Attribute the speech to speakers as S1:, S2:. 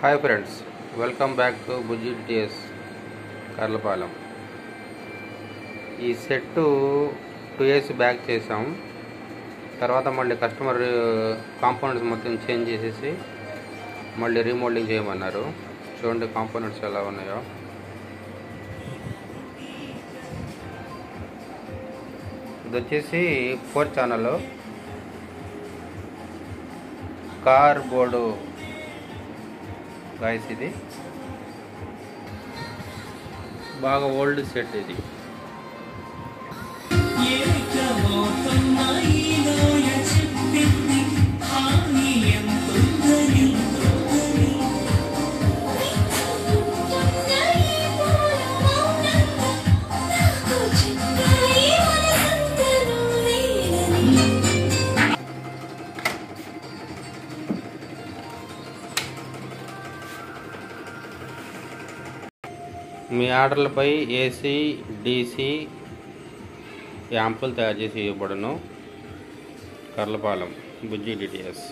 S1: Hi friends, welcome back to Bujji DTS Karlapalem. ఈ set 2 years back చేసాం. తర్వాత మళ్ళీ కస్టమర్ కాంపోనెంట్స్ మొత్తం చేంజ్ చేసేసి మళ్ళీ రీమోల్డింగ్ చేయమన్నారు. చూడండి కాంపోనెంట్స్ ఎలా ఉన్నాయో. ఇది వచ్చేసి 4 ఛానల్ కార్ బోర్డు గాయస్. ఇది బాగా ఓల్డ్ సెట్. ఇది మీ ఆర్డర్లపై ఏసీ డీసీ యాంపులు తయారు చేసి ఇవ్వబడును. కర్లపాలెం బుజ్జి డిటిఎస్.